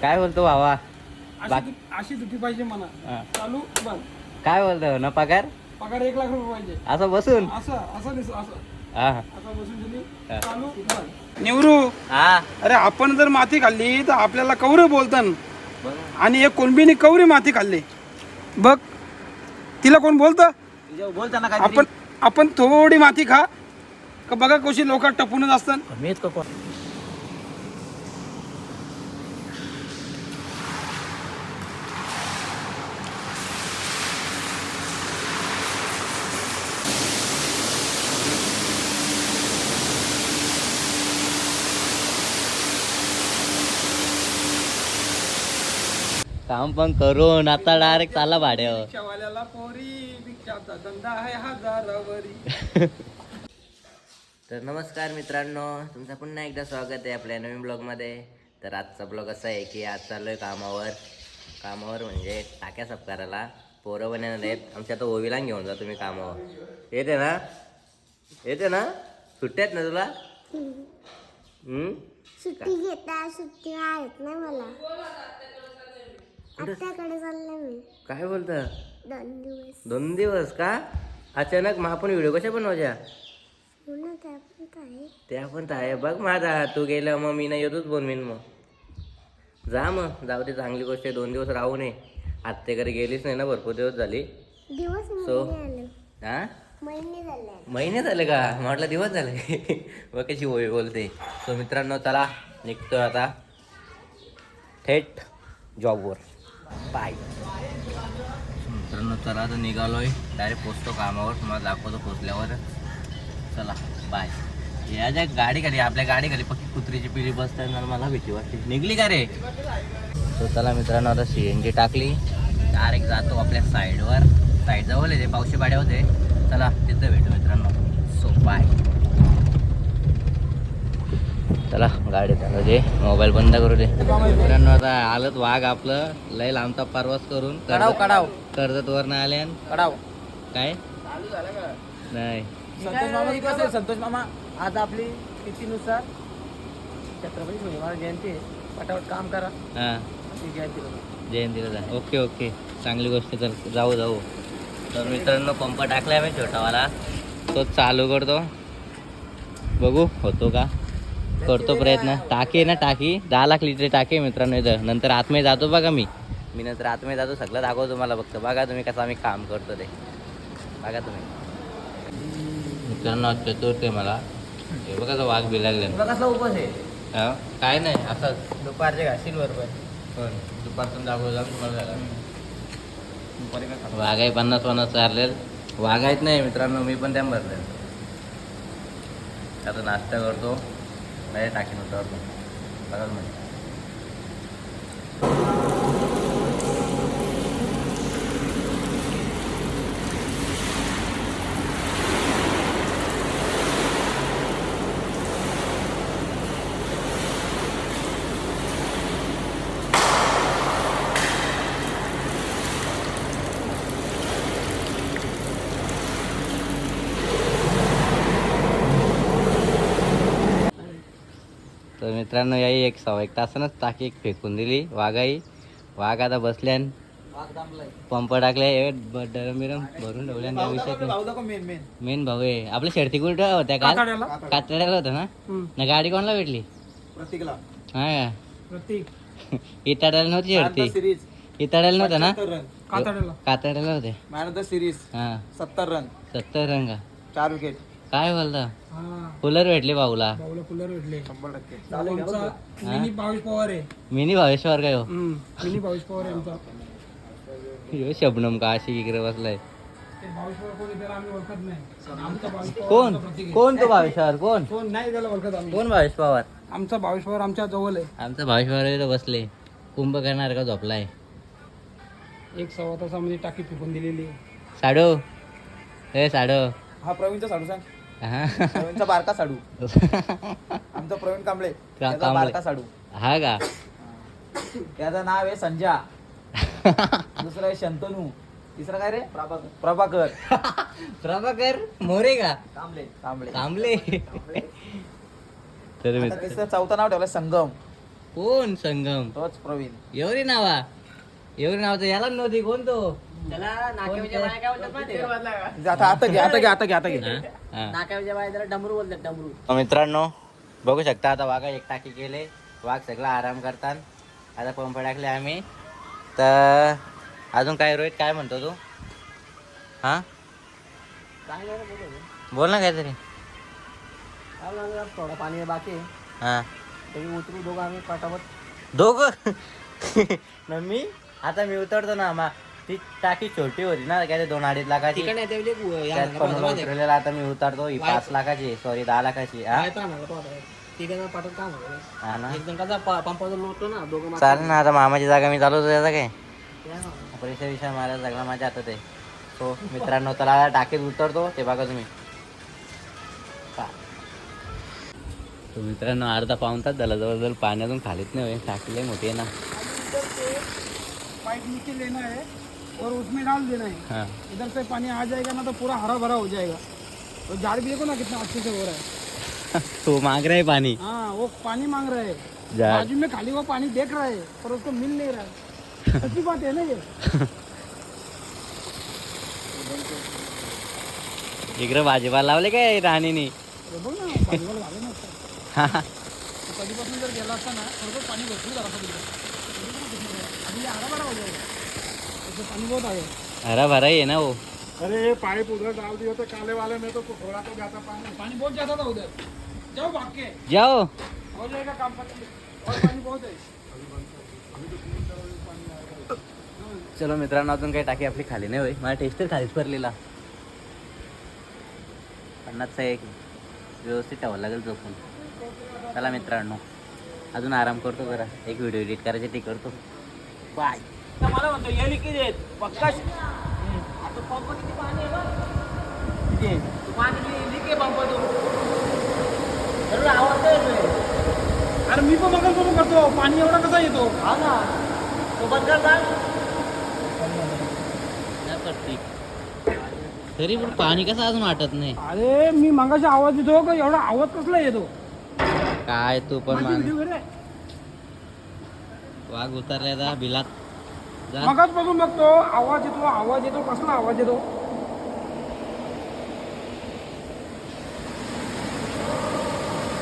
काय बोलतो भावा? अशी दुखी पाहिजे मला. हा. चालू बंद. काय बोलतो ना पगार? पगार 1,00,000 रुपये पाहिजे. असं बसून? असं हा बसून दिली. हा. चालू बंद. निवरू, हा अरे आपण जर माती खाल्ली तर आपल्याला कवरे बोलतात. बघ. आणि एक कोणबीने कवरी माती खाल्ली बघ, तिला कोण बोलतं? बोलताना काय आपण थोडी माती खा का बघा कशी लोक टपूनच असतात. मीच कोण? काम पण करून आता डायरेक्ट चाला भाड्यावर. रिक्षावाल्याला पोरी, रिक्षाचा धंदा आहे हजारावरी. तर नमस्कार मित्रांनो, तुमचं पुन्हा एकदा स्वागत आहे आपल्या नवीन ब्लॉगमध्ये. तर आजचा ब्लॉग असा आहे की आज चाललो आहे कामावर म्हणजे टाक्या साफ करायला. पोरं बनवणार आहेत आमच्या. आता ओवीला घेऊन जा तुम्ही कामावर. येते ना? सुट्ट्या आहेत ना तुला? सुट्टी घेता, सुट्टी आहेत ना मला. आत्याकडे चालले मी. काय बोलता? 2 दिवस. 2 दिवस का? अचानक मग आपण व्हिडिओ कशा बनवायच्या? हो ना, त्या पण काय. ते आपण तर आहे बघ माझा. तू गेलं मग मी नाही येतोच बनवीन. मग जा, मग जाऊ दे, चांगली गोष्ट आहे. 2 दिवस राहू नये. आत्तेकडे गेलीच नाही ना, भरपूर दिवस झाली. दिवस सो आले, हा महिने झाले. महिने झाले का? म्हटलं दिवस झाले. मग कशी होय बोलते. सो मित्रांनो, चला निघतोय आता थेट जॉबवर. बाय मित्रांनो. चला आता निघालोय, डायरेक्ट पोचतो कामावर. तुम्हाला दाखवतो पोचल्यावर. चला बाय. या ज्या गाडी खाली, आपल्या गाडी खाली पक्की कुत्रीची पिली बसतात ना, मला भीती वाटते. निघली का रे? तो चला मित्रांनो, आता CNG टाकली. डायरेक्ट जातो आपल्या साईडवर. साईड जवळ आहे ते, पावशी पाड्या होते. चला तिथं भेटू मित्रांनो. So bye. चला गाडी चालू दे, मोबाईल बंद करू दे. मित्रांनो आता आलत वाघ आपलं. लय लांबचा प्रवास करून कर्जत वरनं आले. काय नाही संतोष मामा, आज आपली तिथीनुसार छत्रपती शिवाजी महाराज जयंती आहे. पटापट काम करा. हां जयंतीला जा. ओके चांगली गोष्ट. तर जाऊ. तर मित्रांनो पंप टाकलाय मी छोटावाला. तो चालू करतो, बघू होतो का. करतो प्रयत्न. टाकी ना, टाकी 10 लाख लिटर टाकी मित्रांनो इथं. नंतर आतमध्ये जातो बघा. मी नंतर आतमध्ये जातो, सगळं दाखवतो तुम्हाला. फक्त बघा तुम्ही कसं आम्ही काम करतो ते बघा तुम्ही. मित्रांनो चतुर्थ मला हे बघा, तो वाघ बिलागले कसा उपास आहे? काय नाही असंच. दुपारचे घासील बरोबर. पण दुपारतून दाखवलं तुम्हाला. वाघ आहे 50 चारलेल. वाघ आहेत नाही मित्रांनो, मी पण त्या भरले. आता नाश्ता करतो, नाही टाकीन उतरतो. बघा म्हणजे तर मित्रांनो याही 1 तासानंच टाकी एक फेकून दिली. वाघ आता बसल्यान, पंप टाकले, डरम भरून ठेवल्या. त्या विषयात मेन भाऊ आहे आपल्या. शर्ती कुठं होत्या काल? कातड्याला होत्या ना गाडी कोणाला भेटली? प्रतीकला. हा प्रतीक इताड्याला नव्हती शर्ती. इताड्याला नव्हत्या ना, कातड्याला होते. Man of the series. हा 70 रन, 70 रन का? 4 विकेट. काय बोलता? कूलर भेटले भाऊला. कूलर भेटले 100%. मिनी भावेश पवार आहे. मिनी भावेश्वर काय हो? मिनी भावेश पवार आहे आमचा. ह्यो शबनम का अशी इकडे बसलाय. ते भावेश पवार कोण आहे त्याला आम्ही ओळखत नाही. आमचा भावेश पवार कोण आमचा प्रतीक आहे. कोण तो भावेश्वर? कोण कोण नाही त्याला ओळखत आम्ही. कोण भावेश पवार? आमचा भावेश पवार आमच्या जवळ आहे. आमचा भावेश्वर इथं बसले. कुंभ करणार का झोपलाय? 1-1.25 तासामध्ये टाकी फेकून दिलेली आहे. साडू हे साडू. हा प्रवीणचा साडू सांग. हा प्रवीणचा बारका साडू. आमचा प्रवीण कांबळे. त्याचा बारका साडू. हा का? त्याचं नाव आहे संजा. दुसरा आहे शंतनू. तिसरा काय रे? प्रभाकर. प्रभाकर मोरे का? कांबळे. कांबळे. तर तिसरं चौथं नाव ठेवलं संगम. कोण संगम तोच प्रवीण. एवढी नावाचं याला नव्हती कोण तो त्याला नाक्यावरच्या बाया काय बोलतात माहिती आहे का? आता घे. नाक्यावरच्या बाया त्याला डमरू बोलतात, डमरू. मित्रांनो बघू शकता आता वाघा एक टाकी केले, वाघ सगळा आराम करतात. आता पंप टाकले आम्ही. तर अजून काय रोहित काय म्हणतो तू? हा काय नाही रे, बोलू. बोल ना काहीतरी. काय लागलं, थोडं पाणी आहे बाकी आहे. हा तरी उतरू दोघं आम्ही पटापट. दोघं मी आता मी उतरतो ना मा ती टाकी छोटी होती ना काय ते 2-2.5 लाखाची. तिकडे नाही, ते त्यात पण उतरलेला आता मी उतरतो ही 5 लाखाची सॉरी 10 लाखाची. हा पाठवत काम होतं. हा ना एक जण कसा पंपावर लोटतो ना, दोघं मागे. चालेल ना. आता मामाची जागा मी चालवतो त्याचा काय त्या ना. पैसा विषय मला सगळा माझ्या हातात आहे. सो मित्रांनो त्याला टाकीत उतरतो ते बघा तुम्ही. तो मित्रांनो अर्धा पाऊण तास झाला जवळजवळ पाण्यातून खालीच नाही होय. टाकी लय मोठी आहे ना. पाइप नीचे लेना है और उसमें डाल देना है. हाँ इधर से पानी आ जाएगा ना तो पूरा हरा भरा हो जाएगा. तो झाड़ भी देखो ना कितना अच्छे से हो रहा है. तो मांग रहा है पानी. हाँ वो पानी मांग रहा है. झाड़ बाजू में खाली वो पानी देख रहा है पर उसको मिल नहीं रहा है. सच्ची बात है ना ये. इकडे भाजीपाला लावले काय राणीनी. अरे बघ ना पाणीवाला झालं ना आता. तो कधीपासून जर गेला असता ना थोडं पाणी भरपूर झाला असता तिकडे. अभी ये हरा भरा हो जाएगा. उसमें पानी बहुत आ गया. हरा भरा ही है ना वो. अरे ये पाइप उधर डाल दिया तो काले वाले में तो थोड़ा तो जाता पानी बहुत ज्यादा था उधर. जाओ भाग के जाओ. हो जाएगा काम और पानी बहुत है. चलो मित्रांनो अजून काही टाकी आपली खाली नाही होय. माझ्या टेस्टर खालीच भरलेला. 50चा एक व्यवस्थित ठेवावं लागेल झोपून. चला मित्रांनो अजून आराम करतो जरा. एक व्हिडिओ एडिट करायचे ते करतो. बाय. मला म्हणतो ये लिखी देत पक्का. आता पंप किती पाणी आहे बघ. तू पाणी लिखे पंप तू. बरोबर आवाज नाही येतोय. अरे मी पण मगल करतो. पाणी एवढा कसा येतो. हा ना, तो बंद कर ना. काय करते तरी पण पाणी कसं अजून वाटत नाही. अरे मी मगाशी आवाज देतो का एवढा आवाज कसला येतो. काय तू पण मान. व्हिडिओ रे वाघ उतरल्या जा बिलात जा. मगाच बघून बघतो आवाज येतो कसला आवाज येतो.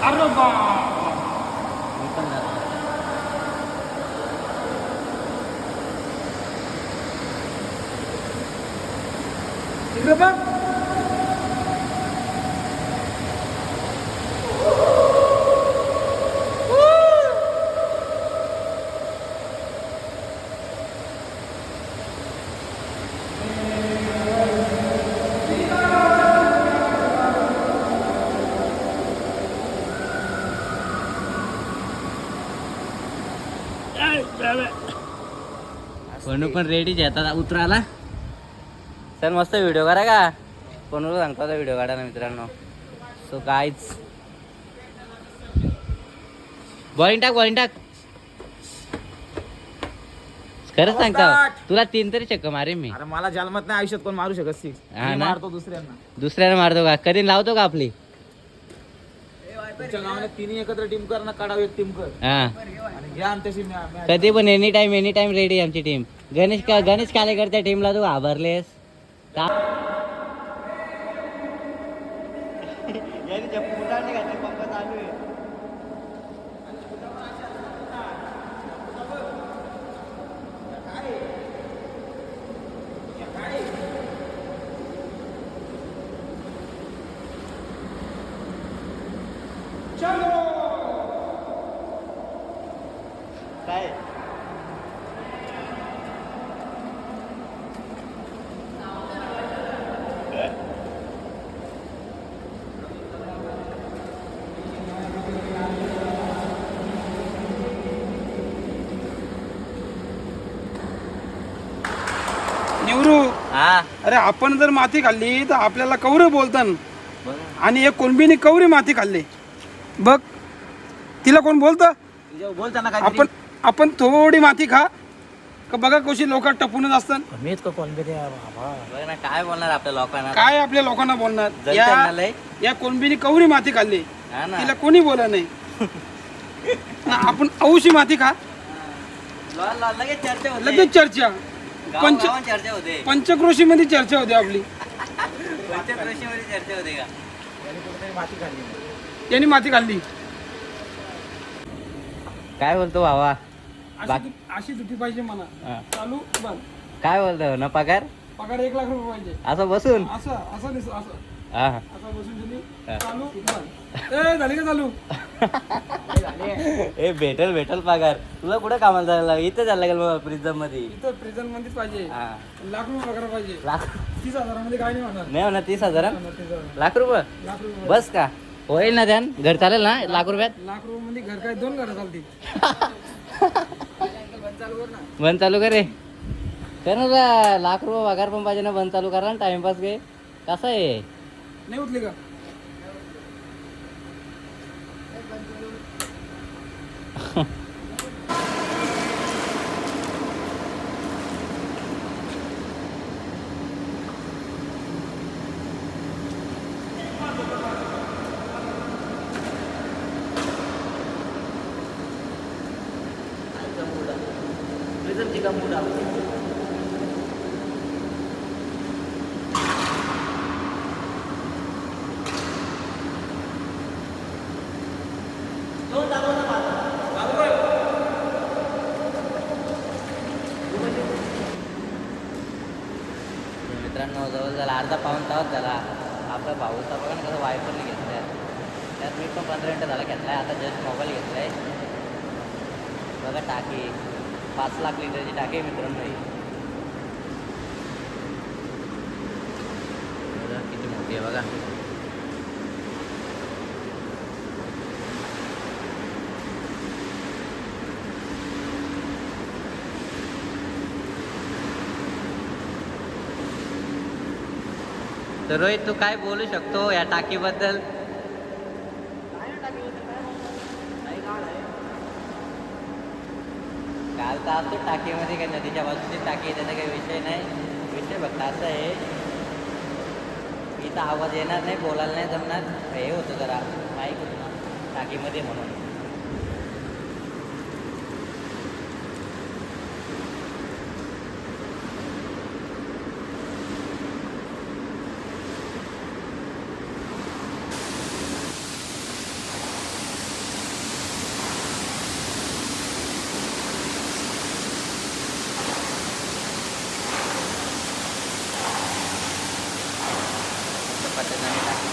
अरे बा मी पण जातो. इकडे बघ. कोण पण रेडी येतात उतरायला. सर मस्त व्हिडिओ करा का. कोणाला सांगतो आता व्हिडिओ काढा ना मित्रांनो. सो काहीच बॉलिंग टाक. खरंच सांगता तुला 3 तरी चक्क मारे मी. अरे मला जन्मत नाही आयुष्यात कोण मारू शकत. 6 हा ना? मारतो दुसऱ्यांना. दुसऱ्याला मारतो का. कधी लावतो का आपली. तुमच्या गावाने तिन्ही एकत्र टीम कर ना, काढावं एक टीम कर हा आणि घ्या आमच्याशी match. कधी पण एनी टाइम रेडी आमची टीम. गणेश कालेकरच्या टीमला तू घाबरलेस का. काय निवरू. हा अरे आपण जर माती खाल्ली तर आपल्याला कवरे बोलतात. बघ. आणि एक कुणबीने कवरी माती खाल्ली बघ. तिला कोण बोलतं. बोलताना काय आपण थोडी माती खा का बघा कशी लोक टपूनच असतात. मी कोण बघ ना काय बोलणार आपल्या लोकांना. काय आपल्या लोकांना बोलणार. जरी त्यांना लय. या कोणबीने कवरी माती खाल्ली हा ना तिला कोणी बोला नाही. ना आपण औशी माती खा लगेच चर्चा होते. लगेच चर्चा पंच गावागावात चर्चा होते. पंचक्रोशीमध्ये चर्चा होते आपली. पंचक्रोशीमध्ये चर्चा होते का? माती खाल्ली. यांनी माती खाल्ली. काय बोलतो भावा? अशी दुटी पाहिजे मला. हा. चालू बंद. काय बोलतो ना पगार पगार 1 लाख रुपये पाहिजे. असं बसून? असं असं दिसत असं हा. असं बसून तुम्ही हा. चालू बंद. ए झाली का चालू? ए भेटल पगार. तुला कुठं कामाला जायला? इथं जायला लागेल मग प्रिझम मध्ये. इथं प्रेझेंट मध्येच पाहिजे. हा. लाख रुपये पगार पाहिजे. लाख 30,000 मध्ये काय नाही होणार. नाही म्हणा 30,000. 30,000. लाख रुपये लाख रुपये बस का? होईल ना ध्यान? घर चालेल ना लाख रुपयात? लाख रुपये मध्ये घर काय 2 घरं चालतील. बंद चालू कर रे. कर ना, लाख रुपये पगार पण पाहिजे ना. बंद चालू करा ना. टाइमपास घे. कसं आहे? नाही उठली का? प्रिझमची का मूड आहे? मित्रांनो जवळ झाला अर्धा पाऊण तास झाला. आपला भाऊचा बघा ना कसं वायफरने घेतलं आहे. त्यात मी पण 15 मिनटं झाला घेतला आहे. आता जस्ट मोबाईल घेतला आहे. बघा टाकी 5 लाख लिटरची टाकी आहे मित्रांनो ही. बघा किती मोठी आहे बघा. तर रोहित तू काय बोलू शकतो या टाकीबद्दल? काल तर असतो टाकीमध्ये काही नदीच्या बाजूची टाकी आहे त्याचा काही विषय नाही. विषय फक्त असं आहे इथं आवाज येणार नाही, बोलायला नाही जमणार. हे होतं जरा माहीत होतं ना टाकीमध्ये म्हणून. पद्धतीने टाकी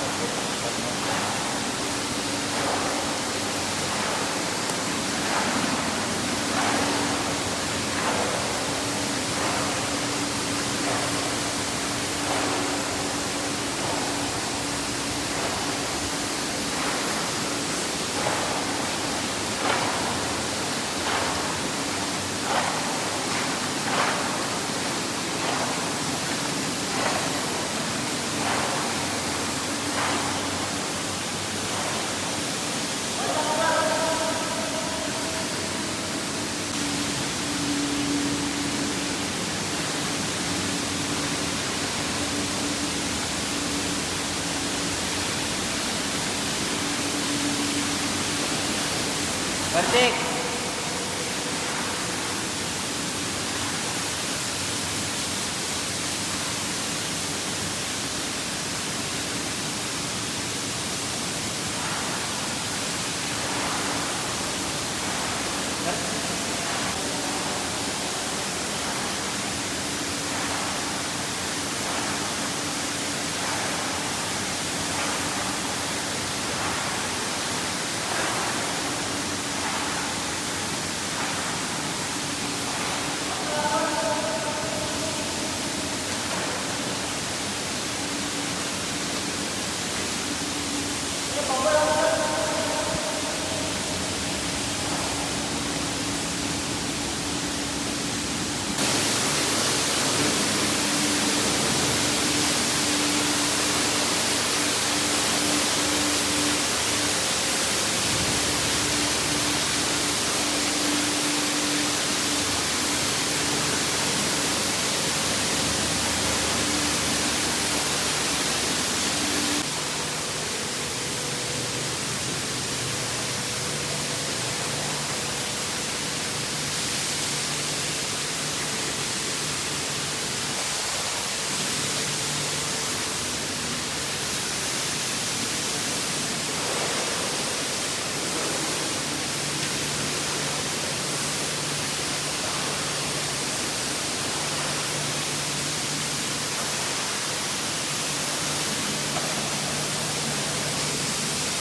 प्रत्येक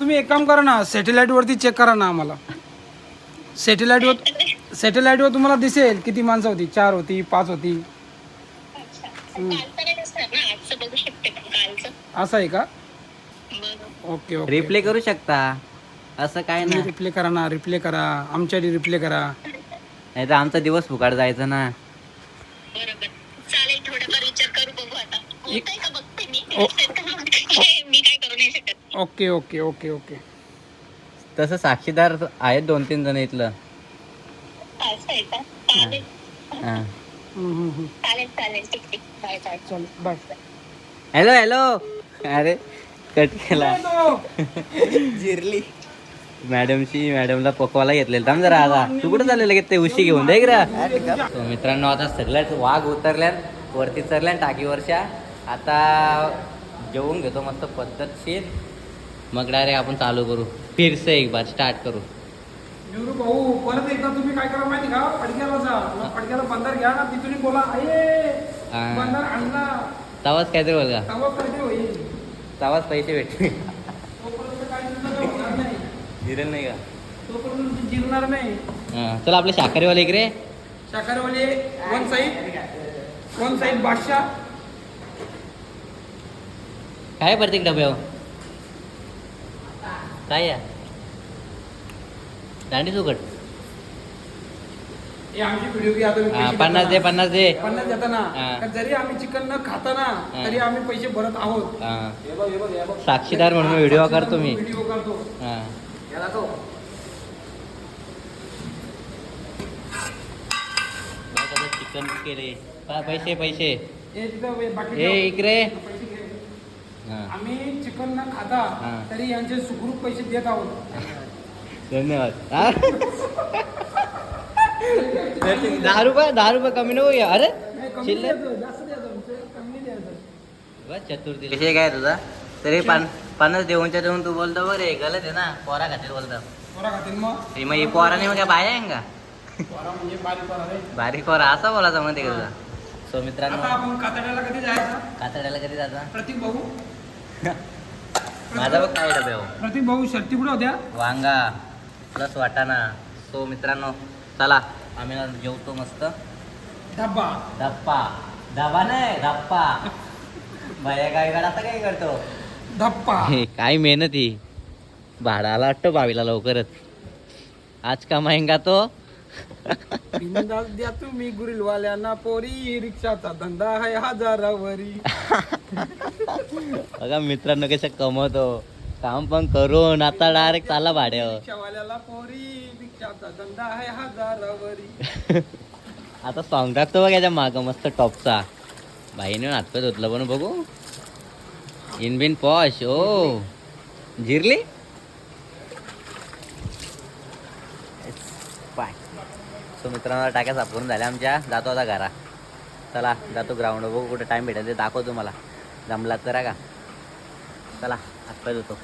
तुम्ही एक काम करा ना, सॅटेलाईटवरती चेक करा ना आम्हाला. सॅटेलाईटवर तुम्हाला दिसेल किती माणसं होती. 4 होती, 5 होती. असं आहे का? Okay okay. रिप्ले करू शकता, असं काय ना. रिप्ले करा ना, रिप्ले करा, आमच्या रिप्ले करा. नाही तर आमचा दिवस फुकाट जायचा ना. बरोबर चालेल, थोडंफार विचार करू, बघू आता होतंय का बघते मी. मी काय करू नाही शकत. Okay okay okay okay. तसं साक्षीदार आहेत 2-3 जण इथलं. असं आहे का? चालेल हा. चालेल चालेल, ठीक ठीक, बाय बाय. चल बाय. Hello hello. अरे कट केला. जिरली मॅडमला पकवायला घेतलेलं. थांब जरा, आता तू कुठं चाललेलं की ते उशी घेऊन दे रा. तो मित्रांनो आता सगळ्याच वाघ उतरल्यात वरती, चरल्या टाकीवरच्या. आता जेवून घेतो मस्त पद्धतशीर, मग डायरेक्ट आपण चालू करू. फिरसे एक बार स्टार्ट करू. निवरू भाऊ, परत एकदा तुम्ही काय करा माहिती का, पडक्याला जा. पडक्याला बंदर घ्या ना, तिथून बोला आहे बंदर आणला. तवाच काहीतरी बोल का, तेव्हा काहीतरी होईल. तवाच पैसे भेटते. तोपर्यंत काही तुमचं होणार नाही. जिरेल नाही का? तोपर्यंत जिरणार नाही. हां चल, आपले शाकाहारीवाले इकडे. शाकाहारीवाले वन साईड बादशाह. काय प्रत्येक डब्यावर काय या दांडी सुकट. हे आमची व्हिडिओ घ्या आता. 50 दे 50 दे. 50 देताना, हा. तर जरी आम्ही चिकन न खाताना हा. तरी आम्ही पैसे भरत आहोत. हां हे बघ, हे बघ, हे बघ. साक्षीदार म्हणून व्हिडिओ करतो मी. व्हिडिओ करतो. हां याला तो चिकन केले. पैसे पैसे हे तिथं बाकी ए इकडे. पैसे घे. हां आम्ही चिकन न खाता हा. तरी यांचे सुखरूप पैसे देत आहोत. धन्यवाद. 10 रुपये कमी नको घ्या. अरे नाही, कमी शिल्लक द्यायचं, जास्त द्यायचं, कमी नाही द्यायचं. बस चतुर्थी विषय काय तुझा तरी 50 देऊन तू बोलतो बरे गलत आहे ना. पोरा खाते बोलतो. पोरा खातील मग. हे मग ही पोराने मग काय बाया आहे का? पोरा म्हणजे बारीक पोरा रे. बारीक पोरा असा बोलायचा म्हणते का तुझा. सो मित्रांनो, आता आपण कातड्याला कधी जायचं? कातड्याला कधी जाता? प्रतीक भाऊ माझा बघ काय डबे हो. प्रतीक भाऊ शर्ती कुठे होत्या? वांगा प्लस वाटाणा. सो मित्रांनो चला, आम्ही ना जेवतो मस्त. डब्बा. डबा नाही धप्पा. बाया काय आता काय करतो धप्पा. काय मेहनत ही. भाडाला वाटतं बावीला लवकरच. आज कमाईंगा तो. बिनधास्त द्या तुम्ही गुरिलवाल्यांना पोरी, रिक्षाचा धंदा आहे हजारावरी. बघा मित्रांनो कसं कमवतो. काम पण करून आता डायरेक्ट चालला भाड्यावर. रिक्षावाल्याला पोरी, रिक्षाचा धंदा आहे हजारावरी. आता सॉन्ग टाकतो बघ याच्या मागं मस्त टॉपचा. बाईने हातपाय धुतलं पण बघू. इन बिन पॉश. ओ जिरली बाय. सो मित्रांनो टाक्या साफ करून झाल्या आमच्या. जातो आता घरा. चला जातो ग्राउंड. बघू कुठे टाईम भेटेल ते दाखवतो मला. जमला तर का. चला हातपाय धुतो.